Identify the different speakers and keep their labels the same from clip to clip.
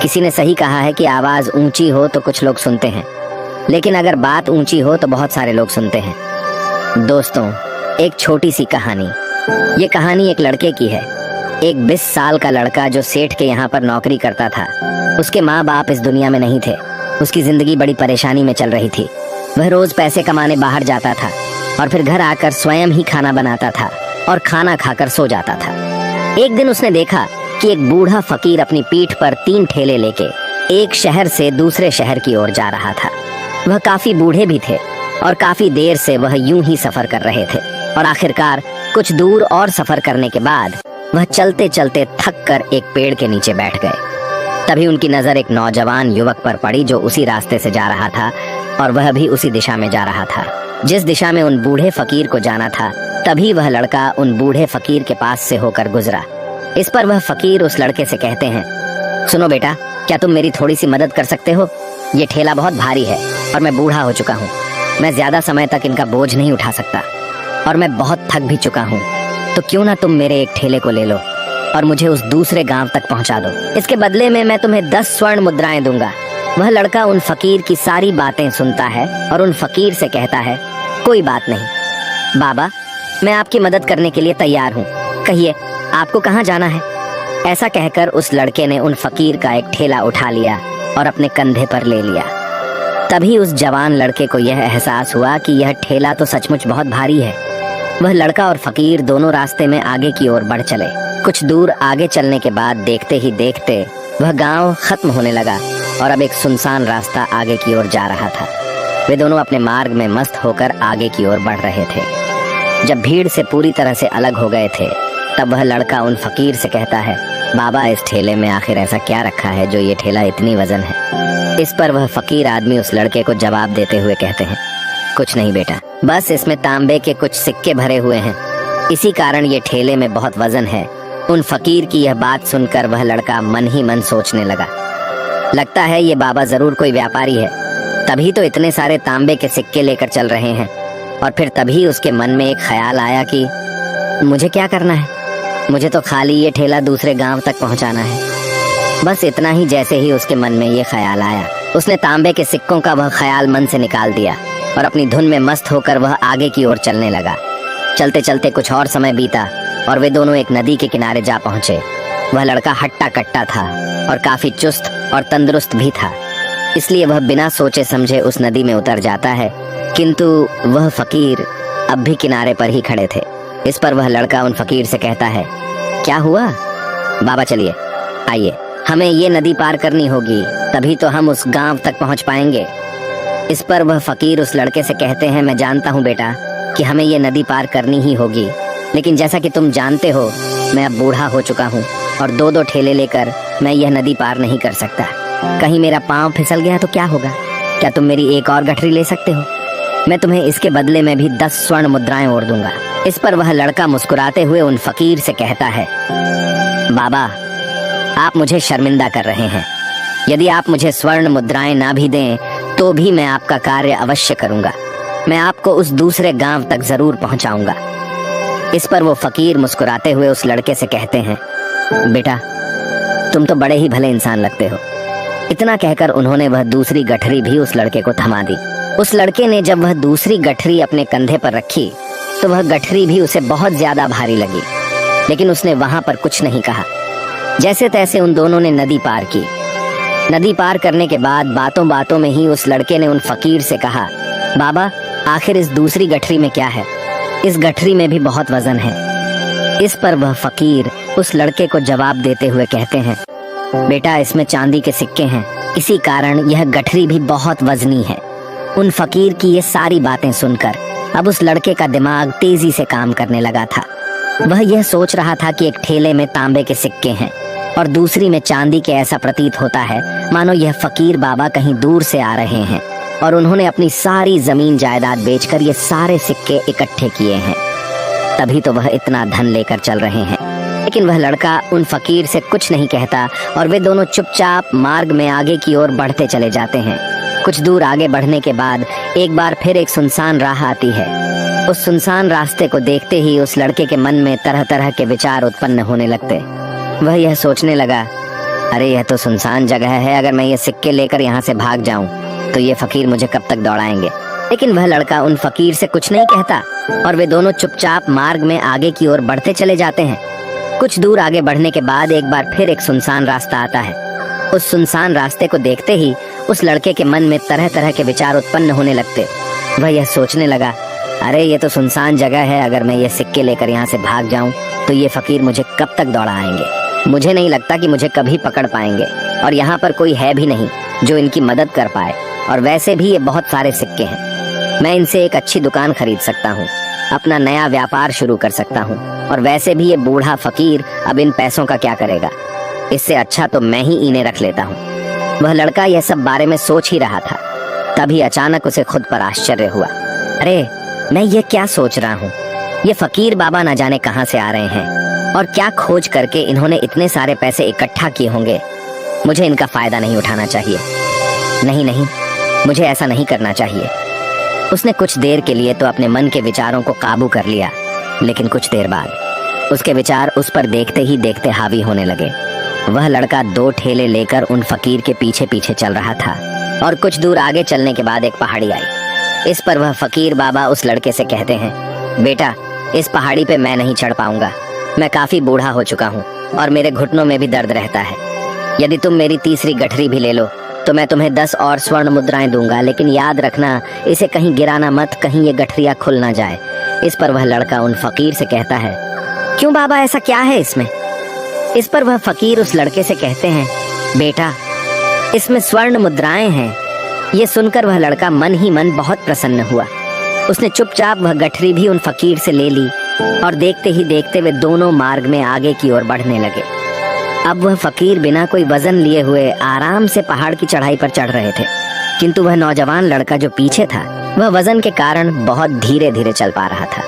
Speaker 1: किसी ने सही कहा है कि आवाज ऊंची हो तो कुछ लोग सुनते हैं, लेकिन अगर बात ऊंची हो तो बहुत सारे लोग सुनते हैं। दोस्तों, एक छोटी सी कहानी। ये कहानी एक लड़के की है। एक 20 साल का लड़का जो सेठ के यहाँ पर नौकरी करता था। उसके माँ बाप इस दुनिया में नहीं थे। उसकी जिंदगी बड़ी परेशानी में चल रही थी। वह रोज पैसे कमाने बाहर जाता था और फिर घर आकर स्वयं ही खाना बनाता था और खाना खाकर सो जाता था। एक दिन उसने देखा कि एक बूढ़ा फकीर अपनी पीठ पर 3 ठेले लेके एक शहर से दूसरे शहर की ओर जा रहा था। वह काफी बूढ़े भी थे और काफी देर से वह यूं ही सफर कर रहे थे और आखिरकार कुछ दूर और सफर करने के बाद वह चलते चलते थक कर एक पेड़ के नीचे बैठ गए। तभी उनकी नजर एक नौजवान युवक पर पड़ी जो उसी रास्ते से जा रहा था और वह भी उसी दिशा में जा रहा था जिस दिशा में उन बूढ़े फकीर को जाना था। तभी वह लड़का उन बूढ़े फकीर के पास से होकर गुजरा। इस पर वह फकीर उस लड़के से कहते हैं, सुनो बेटा, क्या तुम मेरी थोड़ी सी मदद कर सकते हो? ये ठेला बहुत भारी है और मैं बूढ़ा हो चुका हूँ। मैं ज्यादा समय तक इनका बोझ नहीं उठा सकता और मैं बहुत थक भी चुका हूँ। तो क्यों ना तुम मेरे एक ठेले को ले लो और मुझे उस दूसरे गांव तक पहुंचा दो। इसके बदले में मैं तुम्हें 10 स्वर्ण मुद्राएं दूंगा। वह लड़का उन फकीर की सारी बातें सुनता है और उन फकीर से कहता है, कोई बात नहीं बाबा, मैं आपकी मदद करने के लिए तैयार हूँ। कहिए, आपको कहाँ जाना है? ऐसा कहकर उस लड़के ने उन फकीर का एक ठेला उठा लिया और अपने कंधे पर ले लिया। तभी उस जवान लड़के को यह एहसास हुआ कि यह ठेला तो सचमुच बहुत भारी है। वह लड़का और फकीर दोनों रास्ते में आगे की ओर बढ़ चले। कुछ दूर आगे चलने के बाद देखते ही देखते वह गांव खत्म होने लगा और अब एक सुनसान रास्ता आगे की ओर जा रहा था। वे दोनों अपने मार्ग में मस्त होकर आगे की ओर बढ़ रहे थे। जब भीड़ से पूरी तरह से अलग हो गए थे तब वह लड़का उन फकीर से कहता है, बाबा, इस ठेले में आखिर ऐसा क्या रखा है जो ये ठेला इतनी वजन है? इस पर वह फकीर आदमी उस लड़के को जवाब देते हुए कहते हैं, कुछ नहीं बेटा, बस इसमें तांबे के कुछ सिक्के भरे हुए हैं, इसी कारण ये ठेले में बहुत वजन है। उन फकीर की यह बात सुनकर वह लड़का मन ही मन सोचने लगा, लगता है ये बाबा जरूर कोई व्यापारी है, तभी तो इतने सारे तांबे के सिक्के लेकर चल रहे हैं। और फिर तभी उसके मन में एक ख्याल आया कि मुझे क्या करना है, मुझे तो खाली ये ठेला दूसरे गांव तक पहुंचाना है। बस इतना ही। जैसे ही उसके मन में ये ख्याल आया, उसने तांबे के सिक्कों का वह ख्याल मन से निकाल दिया और अपनी धुन में मस्त होकर वह आगे की ओर चलने लगा। चलते चलते कुछ और समय बीता और वे दोनों एक नदी के किनारे जा पहुंचे। वह लड़का हट्टा कट्टा था और काफी चुस्त और तंदुरुस्त भी था, इसलिए वह बिना सोचे समझे उस नदी में उतर जाता है। किंतु वह फकीर अब भी किनारे पर ही खड़े थे। इस पर वह लड़का उन फकीर से कहता है, क्या हुआ? बाबा, चलिए आइए, हमें ये नदी पार करनी होगी, तभी तो हम उस गांव तक पहुंच पाएंगे। इस पर वह फकीर उस लड़के से कहते हैं, मैं जानता हूँ बेटा कि हमें ये नदी पार करनी ही होगी, लेकिन जैसा कि तुम जानते हो मैं अब बूढ़ा हो चुका हूँ और 2-2 ठेले लेकर मैं यह नदी पार नहीं कर सकता। कहीं मेरा पाँव फिसल गया तो क्या होगा? क्या तुम मेरी एक और गठरी ले सकते हो? मैं तुम्हें इसके बदले में भी 10 स्वर्ण मुद्राएं और दूंगा। इस पर वह लड़का मुस्कुराते हुए उन फकीर से कहता है, बाबा, आप मुझे शर्मिंदा कर रहे हैं। यदि आप मुझे स्वर्ण मुद्राएं ना भी दें तो भी मैं आपका कार्य अवश्य करूंगा। मैं आपको उस दूसरे गांव तक जरूर पहुंचाऊंगा। इस पर वो फकीर मुस्कुराते हुए उस लड़के से कहते हैं, बेटा, तुम तो बड़े ही भले इंसान लगते हो। इतना कहकर उन्होंने वह दूसरी गठरी भी उस लड़के को थमा दी। उस लड़के ने जब वह दूसरी गठरी अपने कंधे पर रखी तो वह गठरी भी उसे बहुत ज्यादा भारी लगी, लेकिन उसने वहां पर कुछ नहीं कहा। जैसे तैसे उन दोनों ने नदी पार की। नदी पार करने के बाद बातों बातों में ही उस लड़के ने उन फकीर से कहा, बाबा, आखिर इस दूसरी गठरी में क्या है? इस गठरी में भी बहुत वजन है। इस पर वह फकीर उस लड़के को जवाब देते हुए कहते हैं, बेटा, इसमें चांदी के सिक्के हैं, इसी कारण यह गठरी भी बहुत वजनी है। उन फकीर की ये सारी बातें सुनकर अब उस लड़के का दिमाग तेजी से काम करने लगा था। वह यह सोच रहा था कि एक ठेले में तांबे के सिक्के हैं और दूसरी में चांदी के। ऐसा प्रतीत होता है मानो यह फकीर बाबा कहीं दूर से आ रहे हैं और उन्होंने अपनी सारी जमीन जायदाद बेचकर ये सारे सिक्के इकट्ठे किए हैं, तभी तो वह इतना धन लेकर चल रहे हैं। लेकिन वह लड़का उन फकीर से कुछ नहीं कहता और वे दोनों चुपचाप मार्ग में आगे की ओर बढ़ते चले जाते हैं। कुछ दूर आगे बढ़ने के बाद एक बार फिर एक सुनसान राह आती है। उस सुनसान रास्ते को देखते ही उस लड़के के मन में तरह तरह के विचार उत्पन्न होने लगते। वह यह सोचने लगा, अरे यह तो सुनसान जगह है, अगर मैं ये सिक्के लेकर यहाँ से भाग जाऊं तो ये फकीर मुझे कब तक दौड़ाएंगे। लेकिन वह लड़का उन फकीर से कुछ नहीं कहता और वे दोनों चुपचाप मार्ग में आगे की ओर बढ़ते चले जाते हैं। कुछ दूर आगे बढ़ने के बाद एक बार फिर एक सुनसान रास्ता आता है। उस सुनसान रास्ते को देखते ही उस लड़के के मन में तरह तरह के विचार उत्पन्न होने लगते। वह यह सोचने लगा, अरे ये तो सुनसान जगह है, अगर मैं ये सिक्के लेकर यहाँ से भाग जाऊं तो ये फकीर मुझे कब तक दौड़ाएंगे। मुझे नहीं लगता कि मुझे कभी पकड़ पाएंगे और यहाँ पर कोई है भी नहीं जो इनकी मदद कर पाए। और वैसे भी ये बहुत सारे सिक्के हैं, मैं इनसे एक अच्छी दुकान खरीद सकता हूँ, अपना नया व्यापार शुरू कर सकता हूँ। और वैसे भी ये बूढ़ा फकीर अब इन पैसों का क्या करेगा, इससे अच्छा तो मैं ही इन्हें रख लेता हूँ। वह लड़का यह सब बारे में सोच ही रहा था, तभी अचानक उसे खुद पर आश्चर्य हुआ। अरे मैं ये क्या सोच रहा हूँ, ये फकीर बाबा न जाने कहाँ से आ रहे हैं और क्या खोज करके इन्होंने इतने सारे पैसे इकट्ठा किए होंगे। मुझे इनका फायदा नहीं उठाना चाहिए, नहीं नहीं, मुझे ऐसा नहीं करना चाहिए। उसने कुछ देर के लिए तो अपने मन के विचारों को काबू कर लिया, लेकिन कुछ देर बाद उसके विचार उस पर देखते ही देखते हावी होने लगे। वह लड़का 2 ठेले लेकर उन फकीर के पीछे पीछे चल रहा था और कुछ दूर आगे चलने के बाद एक पहाड़ी आई। इस पर वह फकीर बाबा उस लड़के से कहते हैं, बेटा इस पहाड़ी पे मैं नहीं चढ़ पाऊंगा, मैं काफी बूढ़ा हो चुका हूँ और मेरे घुटनों में भी दर्द रहता है। यदि तुम मेरी तीसरी गठरी भी ले लो तो मैं तुम्हें 10 और स्वर्ण मुद्राएं दूंगा, लेकिन याद रखना इसे कहीं गिराना मत, कहीं ये गठरियां खुल ना जाए। इस पर वह लड़का उन फकीर से कहता है, क्यों बाबा, ऐसा क्या है इसमें? इस पर वह फकीर उस लड़के से कहते हैं, बेटा इसमें स्वर्ण मुद्राएं हैं। ये सुनकर वह लड़का मन ही मन बहुत प्रसन्न हुआ। उसने चुपचाप वह गठरी भी उन फकीर से ले ली और देखते ही देखते वे दोनों मार्ग में आगे की ओर बढ़ने लगे। अब वह फकीर बिना कोई वजन लिए हुए आराम से पहाड़ की चढ़ाई पर चढ़ रहे थे, किंतु वह नौजवान लड़का जो पीछे था वह वजन के कारण बहुत धीरे धीरे चल पा रहा था।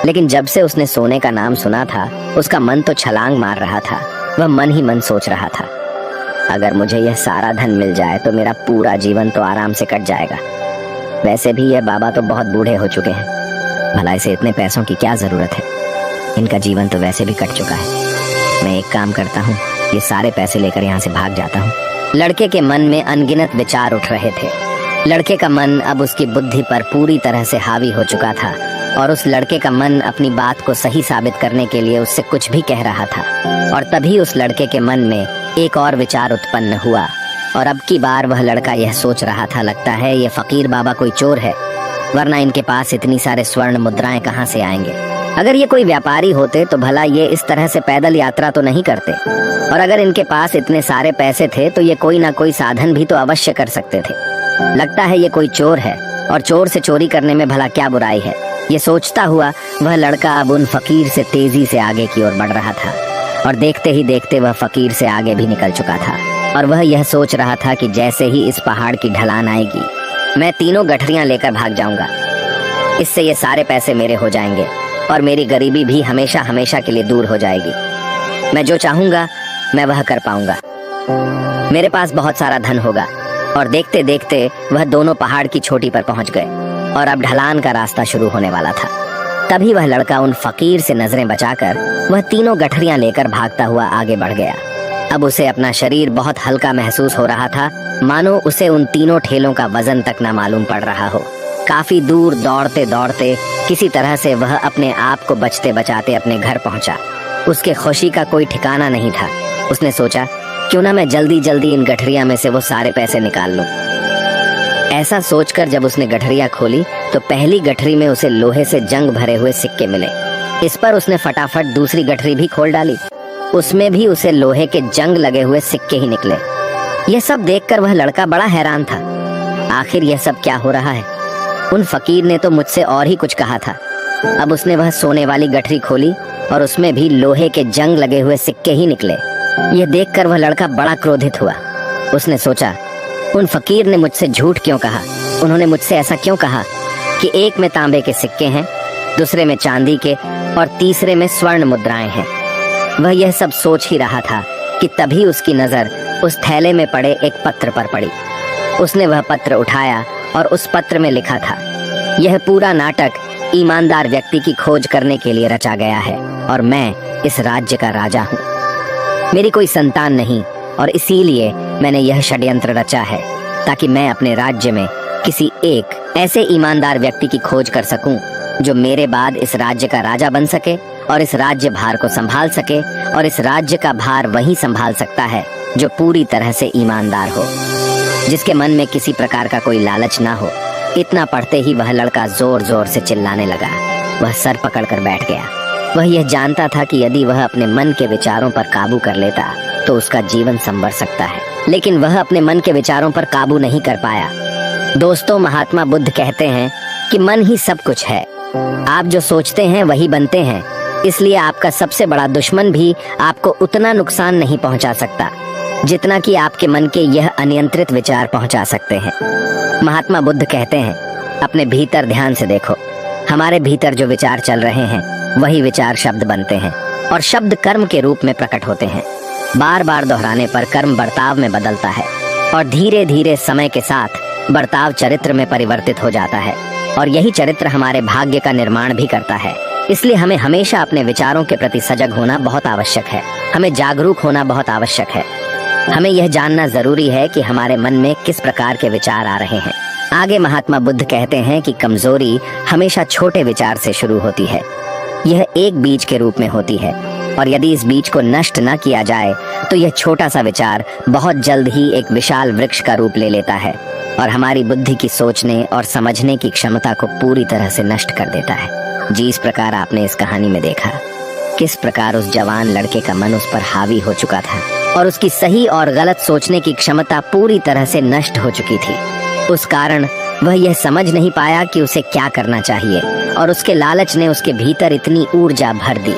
Speaker 1: लेकिन जब से उसने सोने का नाम सुना था उसका मन तो छलांग मार रहा था। वह मन ही मन सोच रहा था, अगर मुझे यह सारा धन मिल जाए तो मेरा पूरा जीवन तो आराम से कट जाएगा। वैसे भी यह बाबा तो बहुत बूढ़े हो चुके हैं, भला इसे इतने पैसों की क्या जरूरत है, इनका जीवन तो वैसे भी कट चुका है। मैं एक काम करता हूँ, ये सारे पैसे लेकर यहाँ से भाग जाता हूँ। लड़के के मन में अनगिनत विचार उठ रहे थे। लड़के का मन अब उसकी बुद्धि पर पूरी तरह से हावी हो चुका था और उस लड़के का मन अपनी बात को सही साबित करने के लिए उससे कुछ भी कह रहा था। और तभी उस लड़के के मन में एक और विचार उत्पन्न हुआ और अब की बार वह लड़का यह सोच रहा था, लगता है ये फकीर बाबा कोई चोर है, वरना इनके पास इतनी सारे स्वर्ण मुद्राएं कहाँ से आएंगे। अगर ये कोई व्यापारी होते तो भला ये इस तरह से पैदल यात्रा तो नहीं करते, और अगर इनके पास इतने सारे पैसे थे तो ये कोई ना कोई साधन भी तो अवश्य कर सकते थे। लगता है ये कोई चोर है और चोर से चोरी करने में भला क्या बुराई है। ये सोचता हुआ वह लड़का अब उन फकीर से तेजी से आगे की ओर बढ़ रहा था और देखते ही देखते वह फकीर से आगे भी निकल चुका था। और वह यह सोच रहा था कि जैसे ही इस पहाड़ की ढलान आएगी मैं तीनों गठरियां लेकर भाग जाऊंगा, इससे ये सारे पैसे मेरे हो जाएंगे और मेरी गरीबी भी हमेशा हमेशा के लिए दूर हो जाएगी। मैं जो चाहूंगा मैं वह कर पाऊंगा, मेरे पास बहुत सारा धन होगा। और देखते देखते वह दोनों पहाड़ की चोटी पर पहुंच गए और अब ढलान का रास्ता शुरू होने वाला था। तभी वह लड़का उन फकीर से नजरें बचाकर वह तीनों गठरियां लेकर भागता हुआ आगे बढ़ गया। अब उसे अपना शरीर बहुत हल्का महसूस हो रहा था, मानो उसे उन तीनों ठेलों का वजन तक न मालूम पड़ रहा हो। काफी दूर दौड़ते दौड़ते किसी तरह से वह अपने आप को बचते बचाते अपने घर पहुंचा। उसके खुशी का कोई ठिकाना नहीं था। उसने सोचा, क्यों ना मैं जल्दी जल्दी इन गठरियां में से वो सारे पैसे निकाल लूं। ऐसा सोचकर जब उसने गठरियां खोली तो पहली गठरी में उसे लोहे से जंग भरे हुए सिक्के मिले। इस पर उसने फटाफट दूसरी गठरी भी खोल डाली, उसमें भी उसे लोहे के जंग लगे हुए सिक्के ही निकले। यह सब देखकर वह लड़का बड़ा हैरान था, आखिर यह सब क्या हो रहा है। उन फकीर ने तो मुझसे और ही कुछ कहा था। अब उसने वह सोने वाली गठरी खोली और उसमें भी लोहे के जंग लगे हुए सिक्के ही निकले। यह देखकर वह लड़का बड़ा क्रोधित हुआ। उसने सोचा, उन फकीर ने मुझसे झूठ क्यों कहा, उन्होंने मुझसे ऐसा क्यों कहा कि एक में तांबे के सिक्के हैं, दूसरे में चांदी के और तीसरे में स्वर्ण मुद्राएं हैं। वह यह सब सोच ही रहा था कि तभी उसकी नजर उस थैले में पड़े एक पत्र पर पड़ी। उसने वह पत्र उठाया और उस पत्र में लिखा था, यह पूरा नाटक ईमानदार व्यक्ति की खोज करने के लिए रचा गया है और मैं इस राज्य का राजा हूँ। मेरी कोई संतान नहीं, और इसीलिए मैंने यह षड्यंत्र रचा है ताकि मैं अपने राज्य में किसी एक ऐसे ईमानदार व्यक्ति की खोज कर सकूं जो मेरे बाद इस राज्य का राजा बन सके और इस राज्य भार को संभाल सके। और इस राज्य का भार वही संभाल सकता है जो पूरी तरह से ईमानदार हो, जिसके मन में किसी प्रकार का कोई लालच ना हो। इतना पढ़ते ही वह लड़का जोर जोर से चिल्लाने लगा। वह सर पकड़कर बैठ गया। वह यह जानता था कि यदि वह अपने मन के विचारों पर काबू कर लेता तो उसका जीवन संवर सकता है, लेकिन वह अपने मन के विचारों पर काबू नहीं कर पाया। दोस्तों, महात्मा बुद्ध कहते हैं कि मन ही सब कुछ है। आप जो सोचते हैं वही बनते हैं, इसलिए आपका सबसे बड़ा दुश्मन भी आपको उतना नुकसान नहीं पहुंचा सकता जितना कि आपके मन के यह अनियंत्रित विचार पहुंचा सकते हैं। महात्मा बुद्ध कहते हैं, अपने भीतर ध्यान से देखो। हमारे भीतर जो विचार चल रहे हैं वही विचार शब्द बनते हैं और शब्द कर्म के रूप में प्रकट होते हैं। बार बार दोहराने पर कर्म बर्ताव में बदलता है और धीरे धीरे समय के साथ बर्ताव चरित्र में परिवर्तित हो जाता है और यही चरित्र हमारे भाग्य का निर्माण भी करता है। इसलिए हमें हमेशा अपने विचारों के प्रति सजग होना बहुत आवश्यक है। हमें जागरूक होना बहुत आवश्यक है। हमें यह जानना जरूरी है कि हमारे मन में किस प्रकार के विचार आ रहे हैं। आगे महात्मा बुद्ध कहते हैं कि कमजोरी हमेशा छोटे विचार से शुरू होती है। यह एक बीज के रूप में होती है और यदि इस बीज को नष्ट न किया जाए तो यह छोटा सा विचार बहुत जल्द ही एक विशाल वृक्ष का रूप ले लेता है और हमारी बुद्धि की सोचने और समझने की क्षमता को पूरी तरह से नष्ट कर देता है। जी, इस प्रकार आपने इस कहानी में देखा किस प्रकार उस जवान लड़के का मन उस पर हावी हो चुका था और उसकी सही और गलत सोचने की क्षमता पूरी तरह से नष्ट हो चुकी थी। उस कारण वह यह समझ नहीं पाया कि उसे क्या करना चाहिए और उसके लालच ने उसके भीतर इतनी ऊर्जा भर दी।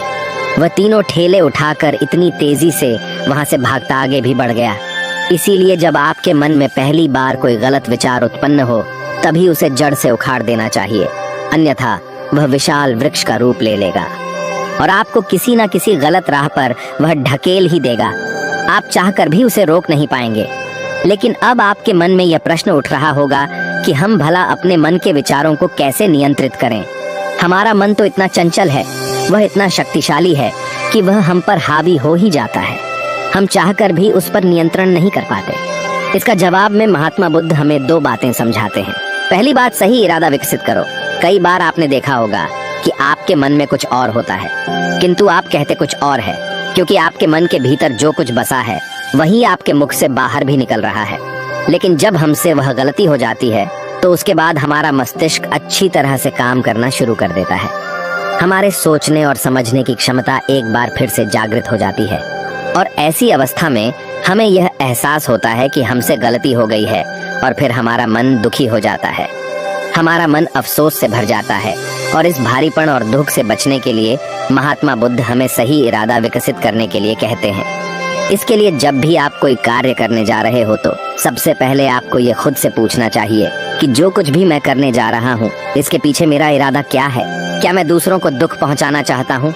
Speaker 1: वह तीनों ठेले उठाकर इतनी तेजी से वहां से भागता आगे भी बढ़ गया। इसीलिए जब आपके मन में पहली बार कोई गलत विचार उत्पन्न हो तभी उसे जड़ से उखाड़ देना चाहिए, अन्यथा वह विशाल वृक्ष का रूप ले लेगा और आपको किसी न किसी गलत राह पर वह ढकेल ही देगा। आप चाहकर भी उसे रोक नहीं पाएंगे। लेकिन अब आपके मन में यह प्रश्न उठ रहा होगा कि हम भला अपने मन के विचारों को कैसे नियंत्रित करें। हमारा मन तो इतना चंचल है, वह इतना शक्तिशाली है कि वह हम पर हावी हो ही जाता है। हम चाहकर भी उस पर नियंत्रण नहीं कर पाते। इसका जवाब में महात्मा बुद्ध हमें दो बातें समझाते हैं। पहली बात, सही इरादा विकसित करो। कई बार आपने देखा होगा कि आपके मन में कुछ और होता है किंतु आप कहते कुछ और है, क्योंकि आपके मन के भीतर जो कुछ बसा है वही आपके मुख से बाहर भी निकल रहा है। लेकिन जब हमसे वह गलती हो जाती है तो उसके बाद हमारा मस्तिष्क अच्छी तरह से काम करना शुरू कर देता है। हमारे सोचने और समझने की क्षमता एक बार फिर से जागृत हो जाती है और ऐसी अवस्था में हमें यह एहसास होता है कि हमसे गलती हो गई है और फिर हमारा मन दुखी हो जाता है। हमारा मन अफसोस से भर जाता है और इस भारीपन और दुख से बचने के लिए महात्मा बुद्ध हमें सही इरादा विकसित करने के लिए कहते हैं। इसके लिए जब भी आप कोई कार्य करने जा रहे हो तो सबसे पहले आपको ये खुद से पूछना चाहिए कि जो कुछ भी मैं करने जा रहा हूँ इसके पीछे मेरा इरादा क्या है। क्या मैं दूसरों को दुख पहुँचाना चाहता हूँ